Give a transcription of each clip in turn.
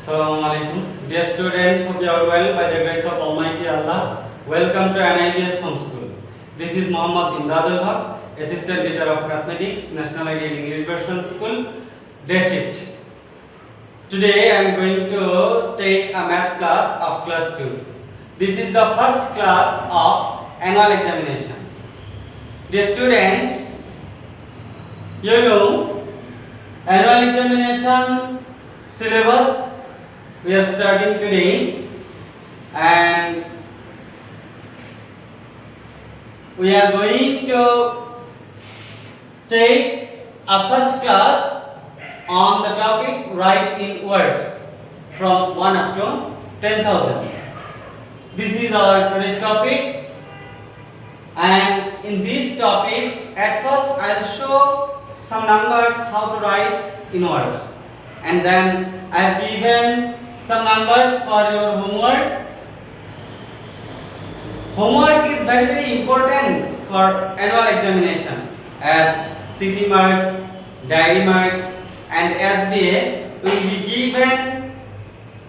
Assalamualaikum. Dear students, hope you are well by the grace of Almighty Allah. Welcome to NITS Home School. This is Muhammad Imdadul Haq, Assistant Teacher of Mathematics, National Ideal English Version School, Day Shift. Today I am going to take a math class of class 2. This is the first class of annual examination. Dear students, you know annual examination syllabus we are starting today, and we are going to take a first class on the topic write in words from 1 up to 10,000. This is our today's topic, and in this topic at first I will show some numbers how to write in words, and then I have given some numbers for your homework. Homework is very important for annual examination, as city marks, diary marks, and SBA will be given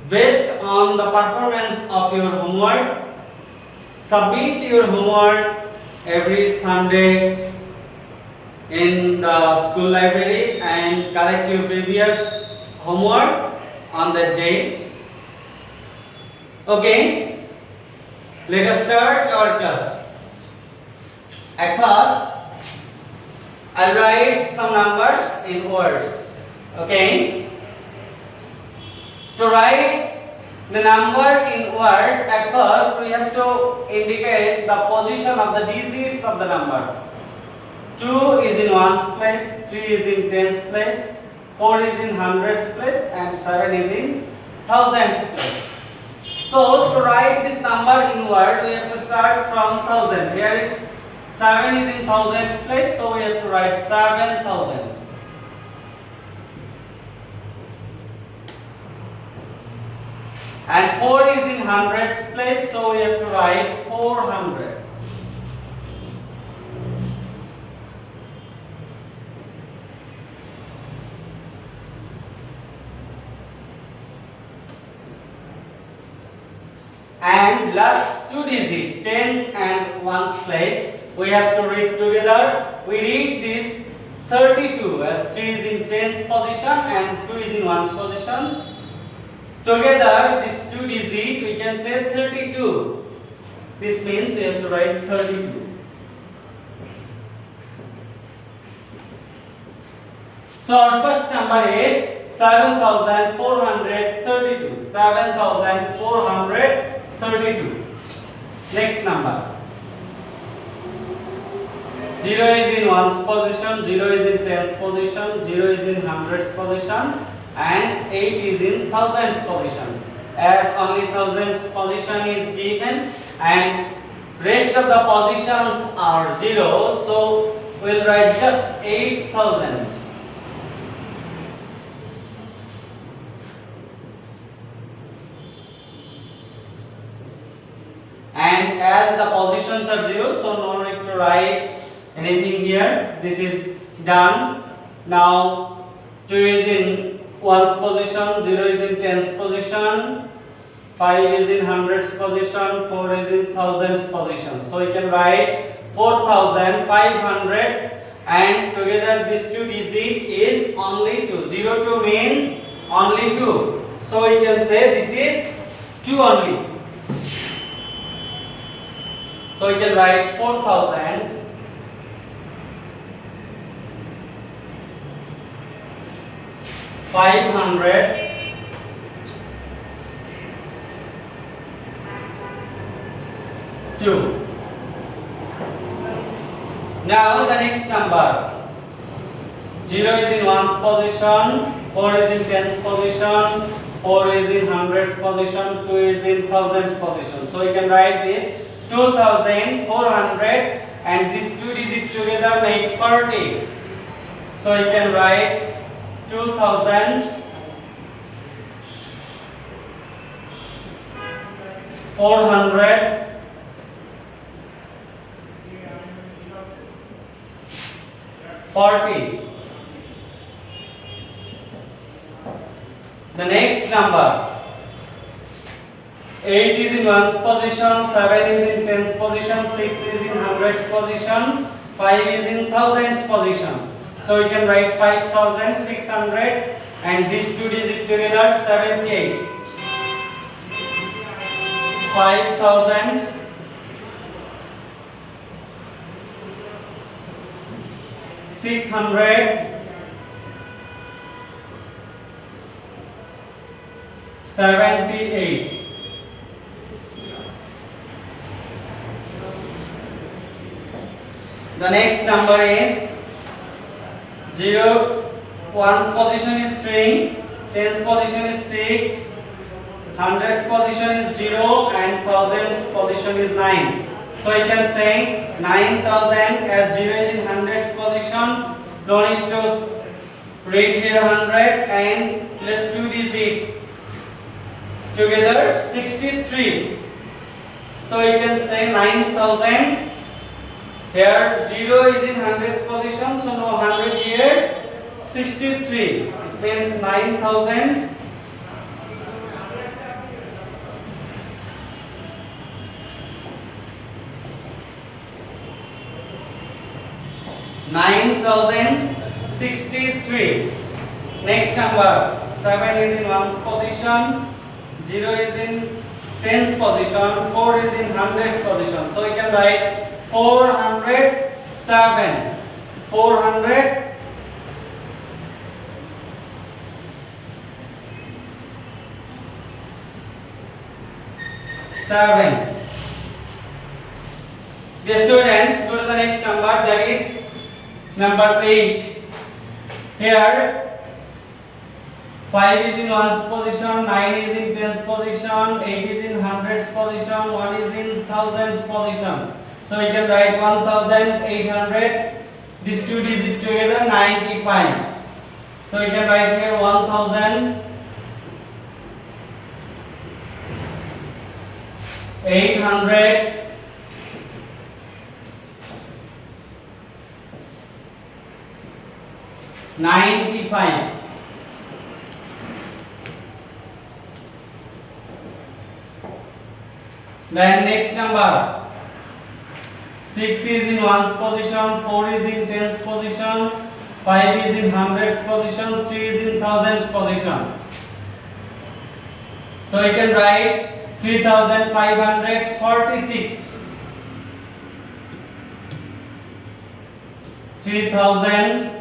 based on the performance of your homework. Submit your homework every Sunday in the school library and collect your previous homework on that day. Okay, let us start our class. At first, I'll write some numbers in words. Okay, to write the number in words, at first we have to indicate the position of the digits of the number. 2 is in ones place, 3 is in tens place, 4 is in hundreds place, and 7 is in thousands place. So to write this number in word, we have to start from thousand. Here is 7 is in thousands place, so we have to write 7,000. And 4 is in hundreds place, so we have to write 400. And last two digits, tens and ones place, we have to read together. We read this 32 as 3 is in tens position and 2 is in ones position. Together, these two digits, we can say 32. This means we have to write 32. So our first number is 7,432. 7,432. Next number. 0 is in ones position, 0 is in tens position, 0 is in hundreds position, and 8 is in thousands position. As only thousands position is given and rest of the positions are 0, so we will write just 8,000. And as the positions are 0, so no need to write anything here. This is done. Now 2 is in ones position, 0 is in tens position, 5 is in hundreds position, 4 is in thousands position. So you can write 4,500, and together this two digit is only 2. 0 2 means only 2. So you can say this is 2 only. So you can write 4,000 500 2. Now the next number. 0 is in ones position, 4 is in tens position, 4 is in hundreds position, 2 is in thousands position. So you can write this 2,400, and these two digits together make 40. So you can write 2,400 40. The next number, 8 is in ones position, 7 is in tens position, 6 is in hundreds position, 5 is in thousands position. So we can write 5600 and these two digits together 78. 5678. The next number is 0. Ones position is 3, tens position is 6, hundreds position is 0 and thousands position is 9. So you can say 9000 as 0 is in hundreds position. Don't need to read here 100 and let's do this together 63. So you can say 9000. Here 0 is in hundreds position, so no 100 here. 63. It means 9000. 9063. Next number 7 is in ones position, 0 is in tens position, 4 is in hundreds position. So you can write 407. 407. Dear students, go to the next number, that is number 8. Here 5 is in ones position, 9 is in tens position, 8 is in hundreds position, 1 is in thousands position. So you can write 1800. These two digits together 95. So you can write here 1800. $95. Then next number 6 is in ones position, 4 is in tens position, 5 is in hundreds position, 3 is in thousands position. So you can write 3546. 3546.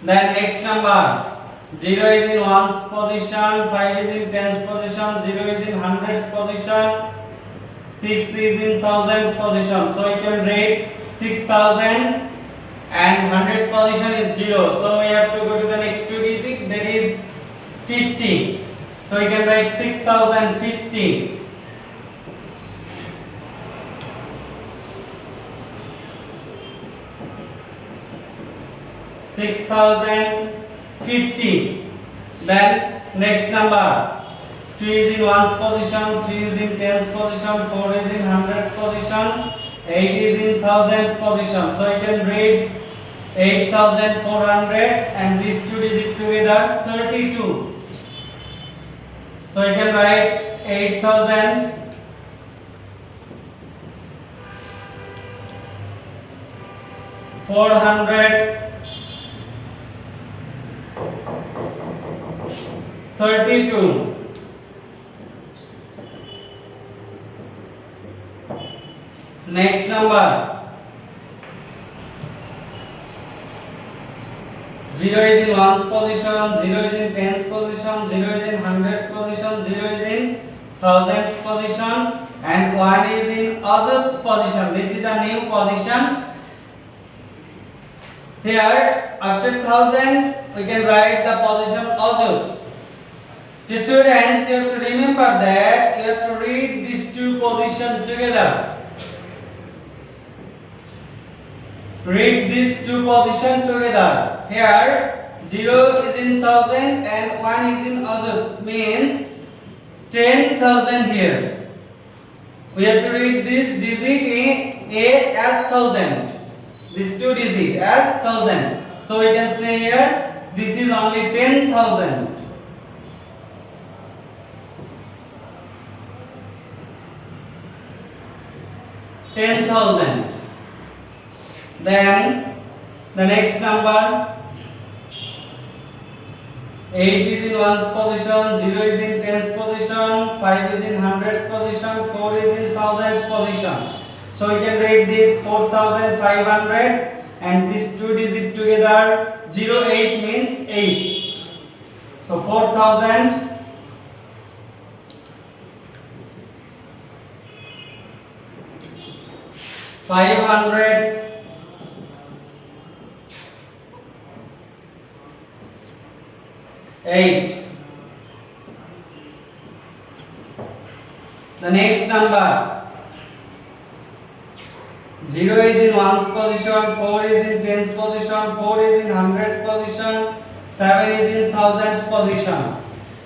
Then next number 0 is in ones position, 5 is in tens position, 0 is in hundreds position, 6 is in thousands position. So you can write 6000 and hundreds position is 0. So we have to go to the next two digits, that is 50. So you can write 6050. 6050. Then next number 2 is in ones position, 3 is in tens position, 4 is in hundreds position, 8 is in thousands position. So you can read 8400 and these two digits together 32. So you can write 8000 432. Next number 0 is in ones position, 0 is in tens position, 0 is in hundreds position, 0 is in thousands position and 1 is in others position. This is a new position. Here after 1000 we can write the position other. The students, you have to remember that you have to read these two positions together. Read these two positions together. Here 0 is in thousand and 1 is in other, means 10,000 here. We have to read this digit in A as 1000. This 2 digit as 1000. So we can say here this is only 10,000. Then the next number, 8 is in ones position, 0 is in tens position, 5 is in hundreds position, 4 is in thousands position. So we can write this 4,500 and these two digits together. 08 means 8. So 4,000 500 8. The next number, 0 is in ones position, 4 is in tens position, 4 is in hundreds position, 7 is in thousands position.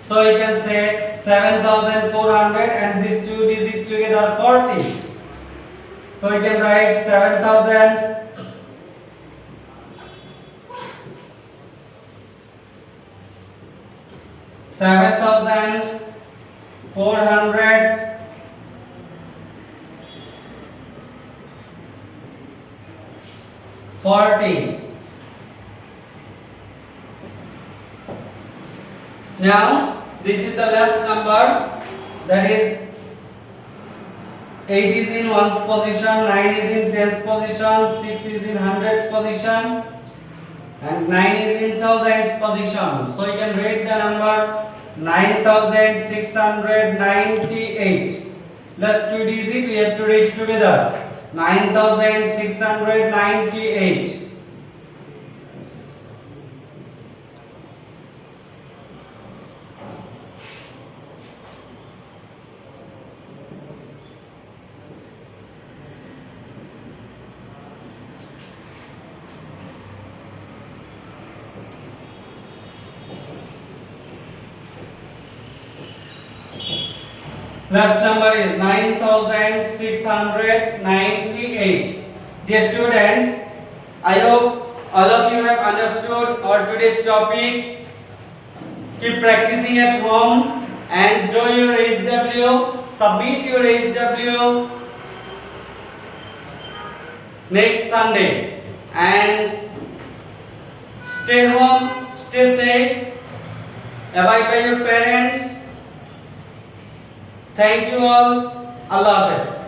So you can say 7,400 and these two digits together 40. So you can write 7,000 7,400 40. Now this is the last number, that is 8 is in ones position, 9 is in tens position, 6 is in hundreds position and 9 is in thousands position. So you can write the number 9,698. Plus 2 digits we have to write together. 9,698. Last number is 9,698. Dear students, I hope all of you have understood our today's topic. Keep practicing at home and do your HW. Submit your HW next Sunday. And stay home, stay safe. Abide by your parents. Thank you all. Allah Hafiz.